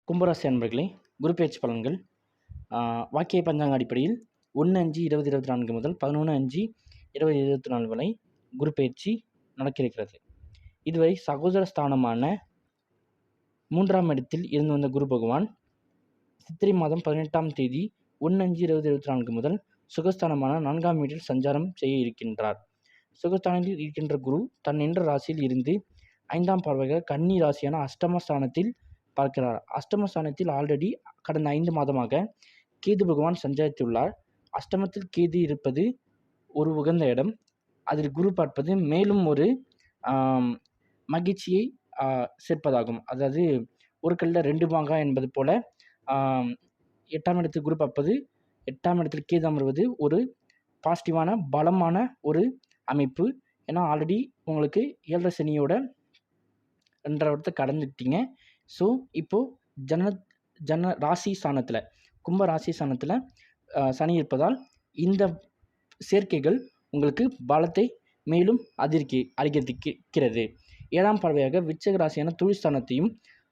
கும்பராசி அன்பர்களே, குரு பெயர்ச்சி பலன்கள் வாக்கிய பஞ்சாங்க அடிப்படையில் 1-5-2024 முதல் 11-5-2024 வரை குரு பெயர்ச்சி நடக்கிறது. இதுவரை சகோதர ஸ்தானமான 3ஆம் இடத்தில் இருந்து வந்த குரு பகவான் சித்திரை மாதம் 18ஆம் தேதி 1-5-2024 முதல் சுகஸ்தானமான 4ஆம் வீட்டில் சஞ்சாரம் செய்ய இருக்கின்றார். சுகஸ்தானத்தில் இருக்கின்ற குரு தன் நின்ற ராசியில் இருந்து 5ஆம் பார்வையாக கன்னி ராசியான அஷ்டமஸ்தானத்தில் பார்க்கிறார். அஷ்டமஸ்தானத்தில் ஆல்ரெடி கடந்த 5 மாதமாக கேது பகவான் சஞ்சரித்துள்ளார். அஷ்டமத்தில் கேது இருப்பது ஒரு உகந்த இடம். அதில் குரு பார்ப்பது மேலும் ஒரு மகிழ்ச்சியை சேர்ப்பதாகும். அதாவது ஒரு கல்ல 2 மாங்கா என்பது போல 8ஆம் இடத்தில் குரு பார்ப்பது, 8ஆம் இடத்தில் கேது அமர்வது ஒரு பாசிட்டிவான பலமான ஒரு அமைப்பு. ஏன்னா ஆல்ரெடி உங்களுக்கு 7 சனியோட 2ஆம் இடத்தை கடந்துட்டீங்க. ஸோ இப்போது ஜன ராசி ஸ்தானத்தில் கும்ப ராசி ஸ்தானத்தில் சனி இருப்பதால் இந்த சேர்க்கைகள் உங்களுக்கு பலத்தை மேலும் அதிகரிக்கிறது. 7ஆம் பார்வையாக விருச்சிக ராசியான தொழில் ஸ்தானத்தையும்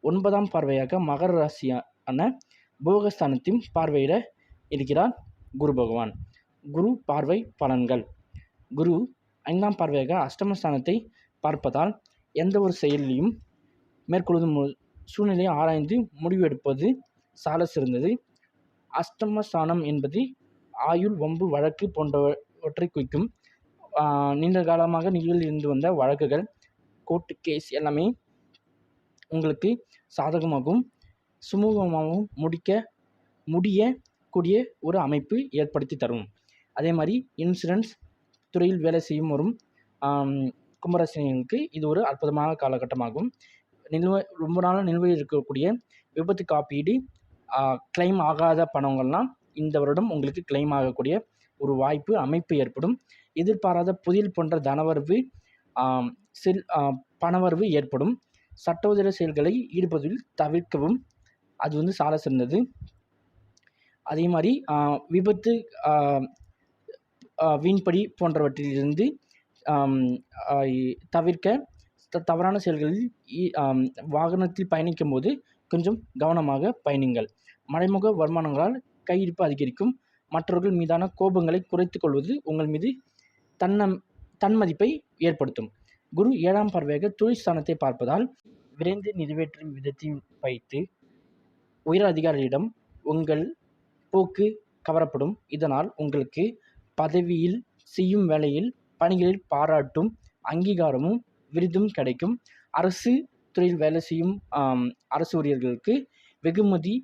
9ஆம் பார்வையாக மகர ராசியான போகஸ்தானத்தையும் பார்வையிட இருக்கிறார் குரு பகவான். குரு பார்வை பலன்கள். குரு 5ஆம் பார்வையாக அஷ்டமஸ்தானத்தை பார்ப்பதால் எந்த ஒரு செயலையும் மேற்கொள்ளும் சூழ்நிலையை ஆராய்ந்து முடிவு எடுப்பது சால சிறந்தது. அஷ்டமஸ்தானம் என்பது ஆயுள், வம்பு, வழக்கு போன்றவற்றை குறிக்கும். நீண்ட காலமாக நிலுவையில் இருந்து வந்த வழக்குகள், கோர்ட்டு கேஸ் எல்லாமே உங்களுக்கு சாதகமாகவும் சுமூகமாகவும் முடியக்கூடிய ஒரு அமைப்பு ஏற்படுத்தி தரும். அதே மாதிரி இன்சூரன்ஸ் துறையில் வேலை செய்யும் வரும் கும்பராசினியர்களுக்கு இது ஒரு அற்புதமான காலகட்டமாகும். ரொம்ப நாளாக நிலுவையில் இருக்கக்கூடிய விபத்து காப்பீடு, கிளைம் ஆகாத பணங்கள்லாம் இந்த வருடம் உங்களுக்கு கிளைம் ஆகக்கூடிய ஒரு வாய்ப்பு அமைப்பு ஏற்படும். எதிர்பாராத புதில் போன்ற தனவரவு, பணவரவு ஏற்படும். சட்டோதர செயல்களை ஈடுபடுவதில் தவிர்க்கவும் அது சால சிறந்தது. அதே மாதிரி விபத்து, வீண்படி போன்றவற்றிலிருந்து தவிர்க்க தவறான செயல்களில் வாகனத்தில் பயணிக்கும் போது கொஞ்சம் கவனமாக பயணிங்கள். மறைமுக வருமானங்களால் கையிருப்பு அதிகரிக்கும். மற்றவர்கள் மீதான கோபங்களை குறைத்து கொள்வது உங்கள் மீது தன்மதிப்பை ஏற்படுத்தும். குரு 7ஆம் பார்வையாக தொழில் ஸ்தானத்தை பார்ப்பதால் விரைந்து நிறைவேற்றும் விதத்தை வைத்து உயர் அதிகாரியிடம் உங்கள் போக்கு கவரப்படும். இதனால் உங்களுக்கு பதவியில், செய்யும் வேலையில், பணிகளில் பாராட்டும், அங்கீகாரமும் விருதும் கிடைக்கும். அரசு துறையில் வேலை செய்யும் அரசு ஊழியர்களுக்கு வெகுமதி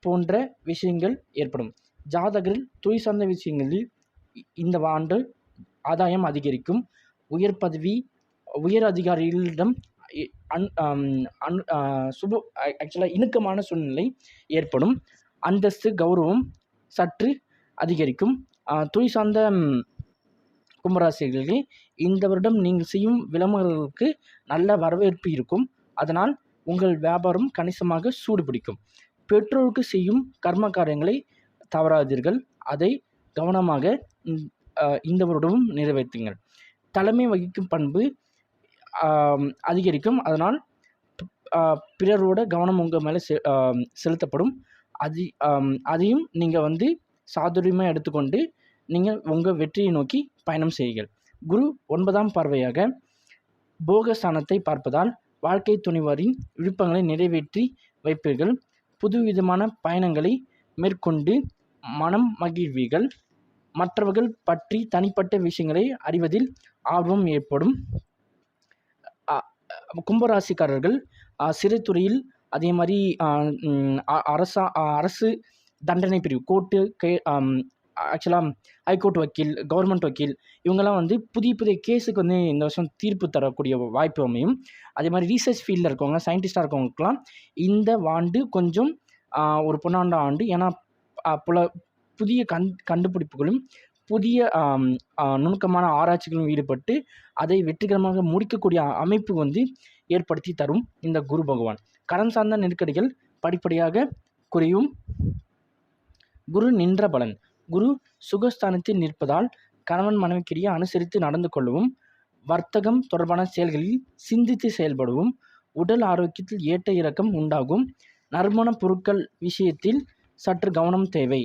போன்ற விஷயங்கள் ஏற்படும். ஜாதகரில் தொழில் சார்ந்த விஷயங்களில் இந்த ஆண்டு ஆதாயம் அதிகரிக்கும். உயர் பதவி, உயர் அதிகாரிகளிடம் இணக்கமான சூழ்நிலை ஏற்படும். அந்தஸ்து, கௌரவம் சற்று அதிகரிக்கும். தொழில் சார்ந்த கும்பராசிகளே, இந்த வருடம் நீங்கள் செய்யும் விளம்பரங்களுக்கு நல்ல வரவேற்பு இருக்கும். அதனால் உங்கள் வியாபாரம் கணிசமாக சூடுபிடிக்கும். பெற்றோருக்கு செய்யும் கர்ம காரியங்களை தவறாதீர்கள். அதை கவனமாக இந்த வருடமும் நிறைவேற்றுங்கள். தலைமை வகிக்கும் பண்பு அதிகரிக்கும். அதனால் பிறரோட கவனம் உங்கள் மேலே செலுத்தப்படும். அதையும் நீங்கள் சாதுரியமாக எடுத்துக்கொண்டு நீங்கள் உங்கள் வெற்றியை நோக்கி பயணம் செய்யுங்கள். குரு 9ஆம் பார்வையாக போகஸ்தானத்தை பார்ப்பதால் வாழ்க்கை துணைவரின் விருப்பங்களை நிறைவேற்றி வைப்பீர்கள். புதுவிதமான பயணங்களை மேற்கொண்டு மனம் மகிழ்வீர்கள். மற்றவர்கள் பற்றி தனிப்பட்ட விஷயங்களை அறிவதில் ஆர்வம் ஏற்படும். கும்பராசிக்காரர்கள் சிறைத்துறையில், அதே மாதிரி அரசு தண்டனை பிரிவு, கோர்ட்டு, ஆக்சுவலாக ஹைகோர்ட் வக்கீல், கவர்மெண்ட் வக்கீல், இவங்கெல்லாம் புதிய புதிய கேஸுக்கு இந்த வருஷம் தீர்ப்பு தரக்கூடிய வாய்ப்பு அமையும். அதே மாதிரி ரீசர்ச் ஃபீல்டில் இருக்கவங்க, சயின்டிஸ்டாக இருக்கவங்களுக்கெல்லாம் இந்த ஆண்டு கொஞ்சம் ஒரு பொன்னாண்ட ஆண்டு. ஏன்னா புதிய கண்டுபிடிப்புகளும் புதிய நுணுக்கமான ஆராய்ச்சிகளும் ஈடுபட்டு அதை வெற்றிகரமாக முடிக்கக்கூடிய அமைப்பு ஏற்படுத்தி தரும் இந்த குரு பகவான். கடன் சார்ந்த நெருக்கடிகள் படிப்படியாக குறையும். குரு நின்ற பலன். குரு சுகஸ்தானத்தில் நிற்பதால் கணவன் மனைவிக்கிடையே அனுசரித்து நடந்து கொள்ளவும், வர்த்தகம் தொடர்பான செயல்களில் சிந்தித்து செயல்படவும், உடல் ஆரோக்கியத்தில் ஏற்ற இறக்கம் உண்டாகும். நறுமணப் பொருட்கள் விஷயத்தில் சற்று கவனம் தேவை.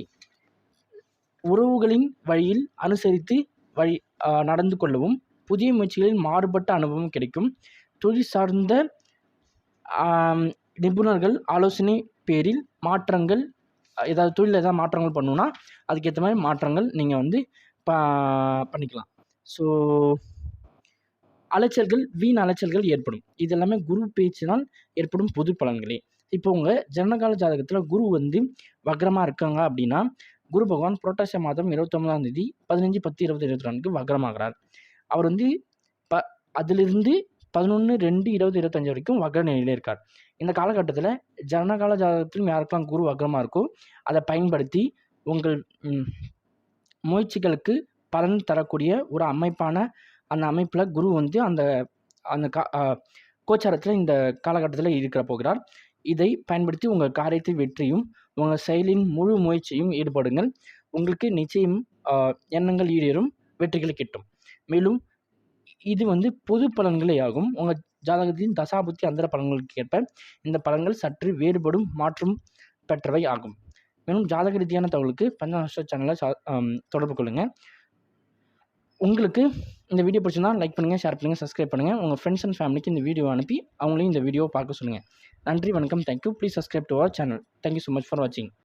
உறவுகளின் வழியில் அனுசரித்து நடந்து கொள்ளவும். புதிய முயற்சிகளில் மாறுபட்ட அனுபவம் கிடைக்கும். தொழில் சார்ந்த நிபுணர்கள் ஆலோசனை பேரில் மாற்றங்கள், ஏதாவது தொழிலில் ஏதாவது மாற்றங்கள் பண்ணணுன்னா அதுக்கேற்ற மாதிரி மாற்றங்கள் நீங்கள் வந்து பண்ணிக்கலாம். ஸோ வீண் அலைச்சல்கள் ஏற்படும். இது எல்லாமே குரு பேச்சினால் ஏற்படும் பொது பலன்களே. இப்போ உங்கள் ஜனனகால ஜாதகத்தில் குரு வந்து வக்ரமாக இருக்காங்க அப்படின்னா, குரு பகவான் புரட்டாசி மாதம் 29ஆம் தேதி 15/10/2024 வக்ரமாகிறார். அவர் வந்து அதிலிருந்து 11/2/2025 வரைக்கும் வக்ர நிலையில் இருக்கார். இந்த காலகட்டத்தில் ஜனனகால ஜாதகத்திலும் யாருக்கெல்லாம் குரு வக்ரமாக இருக்கோ அதை பயன்படுத்தி உங்கள் முயற்சிகளுக்கு பலன் தரக்கூடிய ஒரு அந்த அமைப்பில் குரு வந்து அந்த கோச்சாரத்தில் இந்த காலகட்டத்தில் இருக்கிற போகிறார். இதை பயன்படுத்தி உங்கள் காரியத்தில் வெற்றியும் உங்கள் செயலின் முழு முயற்சியும் ஈடுபடுங்கள். உங்களுக்கு நிச்சயம் எண்ணங்கள் ஈடேறும், வெற்றிகளை கிட்டும். மேலும் இது வந்து பொது பலன்களே ஆகும். உங்கள் ஜாதகத்தின் தசாபுத்தி அந்தர பலன்களுக்கு ஏற்ப இந்த பலன்கள் சற்று வேறுபடும், மாற்றம் பெற்றவை ஆகும். மேலும் ஜாதக ரீதியான தகவலுக்கு பஞ்சாங்கம் சேனலை தொடர்பு கொள்ளுங்கள். உங்களுக்கு இந்த வீடியோ பிடிச்சிருந்தா லைக் பண்ணுங்கள், ஷேர் பண்ணுங்கள், சப்ஸ்கிரைப் பண்ணுங்கள். உங்கள் ஃப்ரெண்ட்ஸ் அண்ட் ஃபேமிலிக்கு இந்த வீடியோ அனுப்பி அவங்களையும் இந்த வீடியோவை பார்க்க சொல்லுங்கள். நன்றி, வணக்கம், thank you. Please subscribe to our channel. Thank you so much for வாட்சிங்.